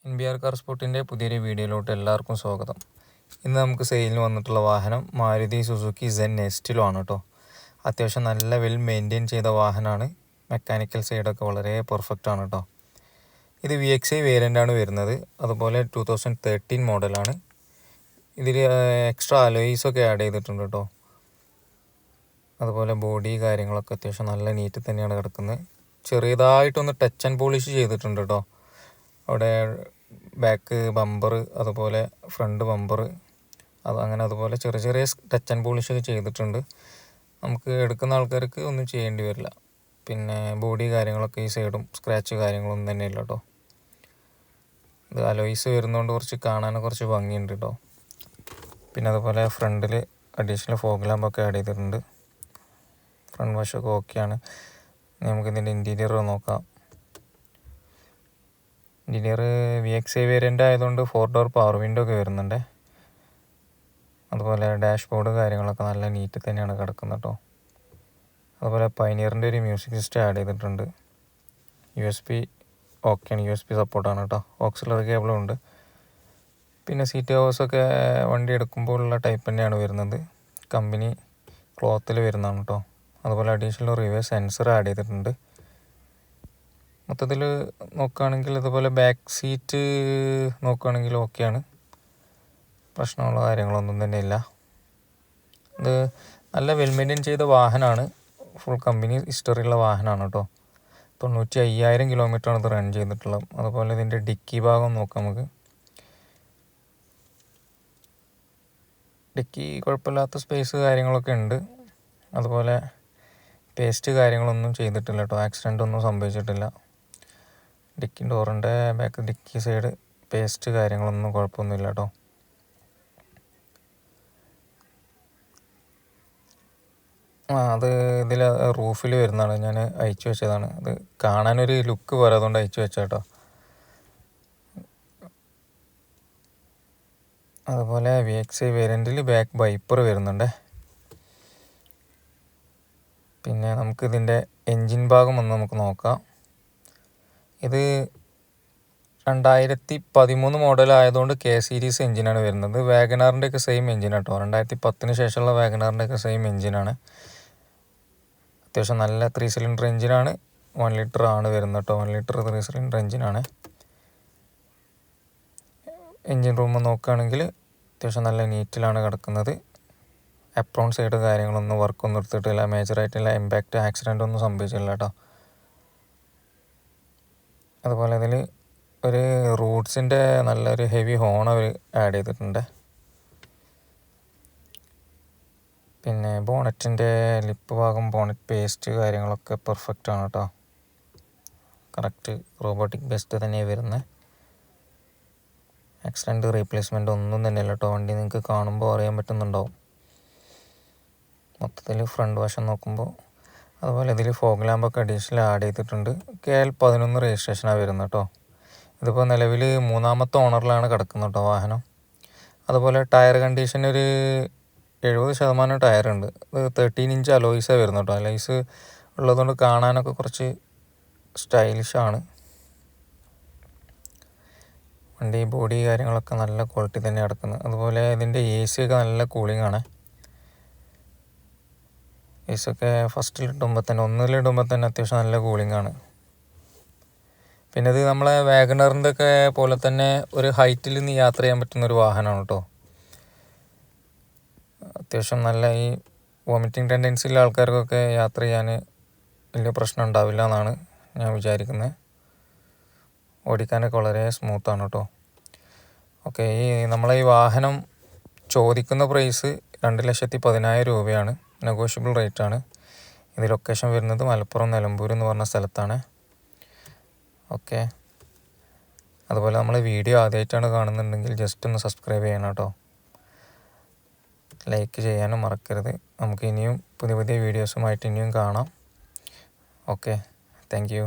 NBR car സ്പോട്ടിൻ്റെ പുതിയൊരു വീഡിയോയിലോട്ട് എല്ലാവർക്കും സ്വാഗതം. ഇന്ന് നമുക്ക് സെയിലിന് വന്നിട്ടുള്ള വാഹനം മാരുതി സുസുക്കി സെൻ നെസ്റ്റിലാണ് കേട്ടോ. അത്യാവശ്യം നല്ല വെൽ മെയിൻറ്റെയിൻ ചെയ്ത വാഹനമാണ്. മെക്കാനിക്കൽ സൈഡൊക്കെ വളരെ പെർഫെക്റ്റ് ആണ് കേട്ടോ. ഇത് VXi വേരിയൻ്റാണ് വരുന്നത്. അതുപോലെ 2013 മോഡലാണ്. ഇതിൽ എക്സ്ട്രാ അലോയ്സൊക്കെ ആഡ് ചെയ്തിട്ടുണ്ട് കേട്ടോ. അതുപോലെ ബോഡി കാര്യങ്ങളൊക്കെ അത്യാവശ്യം നല്ല നീറ്റ് തന്നെയാണ് കിടക്കുന്നത്. ചെറിയതായിട്ടൊന്ന് ടച്ച് ആൻഡ് പോളിഷ് ചെയ്തിട്ടുണ്ട് കേട്ടോ. അവിടെ ബാക്ക് ബമ്പർ, അതുപോലെ ഫ്രണ്ട് ബമ്പർ, അതുപോലെ ചെറിയ ചെറിയ ടച്ച് ആൻഡ് പോളിഷൊക്കെ ചെയ്തിട്ടുണ്ട്. നമുക്ക് എടുക്കുന്ന ആൾക്കാർക്ക് ഒന്നും ചെയ്യേണ്ടി വരില്ല. പിന്നെ ബോഡി കാര്യങ്ങളൊക്കെ ഈ സൈഡും സ്ക്രാച്ച് കാര്യങ്ങളൊന്നും തന്നെ ഇല്ല കേട്ടോ. ഇത് അലോയ്സ് വരുന്നതുകൊണ്ട് കുറച്ച് കാണാൻ കുറച്ച് ഭംഗിയുണ്ട് കേട്ടോ. പിന്നെ അതുപോലെ ഫ്രണ്ടിൽ അഡീഷണൽ ഫോഗ് ലാമ്പൊക്കെ ആഡ് ചെയ്തിട്ടുണ്ട്. ഫ്രണ്ട് വശമൊക്കെ ഓക്കെയാണ്. നമുക്കിതിൻ്റെ ഇൻറ്റീരിയർ നോക്കാം. ഇൻറ്റീരിയർ VXi വേരിയൻ്റ് ആയതുകൊണ്ട് 4 ഡോർ പവർ വിൻഡോ ഒക്കെ വരുന്നുണ്ട്. അതുപോലെ ഡാഷ്ബോർഡ് കാര്യങ്ങളൊക്കെ നല്ല നീറ്റ് തന്നെയാണ് കിടക്കുന്നത് കേട്ടോ. അതുപോലെ പൈനിയറിൻ്റെ ഒരു മ്യൂസിക് സിസ്റ്റം ആഡ് ചെയ്തിട്ടുണ്ട്. USB ഓക്കെയാണ്, USB സപ്പോർട്ടാണ് കേട്ടോ. ഓക്സിലറി കേബിളും ഉണ്ട്. പിന്നെ സീറ്റ് കവേഴ്സൊക്കെ വണ്ടി എടുക്കുമ്പോൾ ഉള്ള ടൈപ്പ് തന്നെയാണ് വരുന്നത്. കമ്പനി ക്ലോത്തിൽ വരുന്നതാണ് കേട്ടോ. അതുപോലെ അഡീഷണൽ റിവേഴ്സ് സെൻസർ ആഡ് ചെയ്തിട്ടുണ്ട്. മൊത്തത്തിൽ നോക്കുകയാണെങ്കിൽ അതുപോലെ ബാക്ക് സീറ്റ് നോക്കുകയാണെങ്കിൽ ഓക്കെയാണ്. പ്രശ്നമുള്ള കാര്യങ്ങളൊന്നും തന്നെ ഇല്ല. ഇത് നല്ല വെൽ മെയിൻറ്റെയിൻ ചെയ്ത വാഹനമാണ്. ഫുൾ കമ്പനി ഹിസ്റ്ററിയുള്ള വാഹനമാണ് കേട്ടോ. 95,000 കിലോമീറ്ററാണ് ഇത് റൺ ചെയ്തിട്ടുള്ളത്. അതുപോലെ ഇതിൻ്റെ ഡിക്കി ഭാഗം നോക്കാം നമുക്ക്. ഡിക്കി കുഴപ്പമില്ലാത്ത സ്പേസ് കാര്യങ്ങളൊക്കെ ഉണ്ട്. അതുപോലെ പേസ്റ്റ് കാര്യങ്ങളൊന്നും ചെയ്തിട്ടില്ല കേട്ടോ. ആക്സിഡൻ്റ് ഒന്നും സംഭവിച്ചിട്ടില്ല. ഡിക്കി ഡോറിൻ്റെ ബാക്ക് ഡിക്കി സൈഡ് പേസ്റ്റ് കാര്യങ്ങളൊന്നും കുഴപ്പമൊന്നുമില്ല കേട്ടോ. അത് ഇതിൽ റൂഫിൽ വരുന്നതാണ്. ഞാൻ അയച്ചു വെച്ചതാണ്. അത് കാണാനൊരു ലുക്ക് പോലെ അതുകൊണ്ട് അയച്ചു വെച്ച കേട്ടോ. അതുപോലെ VXi വേരിയൻറ്റിൽ ബാക്ക് വൈപ്പർ വരുന്നുണ്ട്. പിന്നെ നമുക്കിതിൻ്റെ എൻജിൻ ഭാഗം ഒന്ന് നമുക്ക് നോക്കാം. ഇത് 2013 മോഡൽ ആയതുകൊണ്ട് K സീരീസ് എഞ്ചിനാണ് വരുന്നത്. വാഗനാറിൻ്റെ ഒക്കെ സെയിം എഞ്ചിൻ കേട്ടോ. 2010 ശേഷമുള്ള വാഗനാറിൻ്റെ ഒക്കെ സെയിം എഞ്ചിനാണ്. അത്യാവശ്യം നല്ല 3 സിലിണ്ടർ എഞ്ചിനാണ്. 1 ലിറ്റർ ആണ് വരുന്നത് കേട്ടോ. 1 ലിറ്റർ 3 സിലിണ്ടർ എഞ്ചിനാണ്. എഞ്ചിൻ റൂം നോക്കുകയാണെങ്കിൽ അത്യാവശ്യം നല്ല നീറ്റിലാണ് കിടക്കുന്നത്. അപ്രോൺ സൈഡ് കാര്യങ്ങളൊന്നും വർക്കൊന്നും എടുത്തിട്ടില്ല. മേജറായിട്ടുള്ള ഇമ്പാക്റ്റ് ആക്സിഡൻ്റ് ഒന്നും സംഭവിച്ചില്ല കേട്ടോ. അതുപോലെ ഇതിൽ ഒരു റൂട്ട്സിൻ്റെ നല്ലൊരു ഹെവി ഹോൺ അവർ ആഡ് ചെയ്തിട്ടുണ്ട്. പിന്നെ ബോണറ്റിൻ്റെ ലിപ്പ് ഭാഗം, ബോണറ്റ് പേസ്റ്റ് കാര്യങ്ങളൊക്കെ പെർഫെക്റ്റ് ആണ് കേട്ടോ. കറക്റ്റ് റോബോട്ടിക് ബെസ്റ്റ് തന്നെയാണ് വരുന്നത്. ആക്സിഡൻറ്റ് റീപ്ലേസ്മെൻ്റ് ഒന്നും തന്നെയല്ല കേട്ടോ. വണ്ടി നിങ്ങൾക്ക് കാണുമ്പോൾ അറിയാൻ പറ്റുന്നുണ്ടാവും. മൊത്തത്തിൽ ഫ്രണ്ട് വശം നോക്കുമ്പോൾ അതുപോലെ ഇതിൽ ഫോഗ് ലാമ്പൊക്കെ അഡീഷണൽ ആഡ് ചെയ്തിട്ടുണ്ട്. KL 11 രജിസ്ട്രേഷനാണ് വരുന്നത് കേട്ടോ. ഇതിപ്പോൾ നിലവിൽ 3ാമത്തെ ഓണറിലാണ് കിടക്കുന്നത് കേട്ടോ വാഹനം. അതുപോലെ ടയർ കണ്ടീഷൻ ഒരു 70% ടയറുണ്ട്. ഇത് 13 ഇഞ്ച് അലോയ്സാണ് വരുന്നത് കേട്ടോ. അലോയ്സ് ഉള്ളതുകൊണ്ട് കാണാനൊക്കെ കുറച്ച് സ്റ്റൈലിഷാണ്. വണ്ടി ബോഡി കാര്യങ്ങളൊക്കെ നല്ല ക്വാളിറ്റി തന്നെ കിടക്കുന്നത്. അതുപോലെ ഇതിൻ്റെ AC ഒക്കെ നല്ല കൂളിംഗ് ആണ്. AC ഒക്കെ ഫസ്റ്റിലിടുമ്പോൾ തന്നെ, ഒന്നിലിടുമ്പോൾ തന്നെ അത്യാവശ്യം നല്ല കൂളിംഗ് ആണ്. പിന്നെ ഇത് നമ്മളെ വാഗണറിൻ്റെ ഒക്കെ പോലെ തന്നെ ഒരു ഹൈറ്റിൽ നിന്ന് യാത്ര ചെയ്യാൻ പറ്റുന്നൊരു വാഹനമാണ് കേട്ടോ. അത്യാവശ്യം നല്ല ഈ വോമിറ്റിംഗ് ടെൻഡൻസി ഉള്ള ആൾക്കാർക്കൊക്കെ യാത്ര ചെയ്യാൻ വലിയ പ്രശ്നം ഉണ്ടാവില്ല എന്നാണ് ഞാൻ വിചാരിക്കുന്നത്. ഓടിക്കാനൊക്കെ വളരെ സ്മൂത്താണ് കേട്ടോ. ഓക്കെ, നമ്മളെ ഈ വാഹനം ചോദിക്കുന്ന പ്രൈസ് 2,10,000 രൂപയാണ്. നെഗോഷ്യബിൾ റേറ്റാണ്. ഇത് ലൊക്കേഷൻ വരുന്നത് മലപ്പുറം നിലമ്പൂർ എന്ന് പറഞ്ഞ സ്ഥലത്താണ്. ഓക്കെ, അതുപോലെ നമ്മൾ വീഡിയോ ആദ്യമായിട്ടാണ് കാണുന്നുണ്ടെങ്കിൽ ജസ്റ്റ് ഒന്ന് സബ്സ്ക്രൈബ് ചെയ്യണം കേട്ടോ. ലൈക്ക് ചെയ്യാനും മറക്കരുത്. നമുക്ക് ഇനിയും പുതിയ പുതിയ വീഡിയോസുമായിട്ട് ഇനിയും കാണാം. Okay, thank you.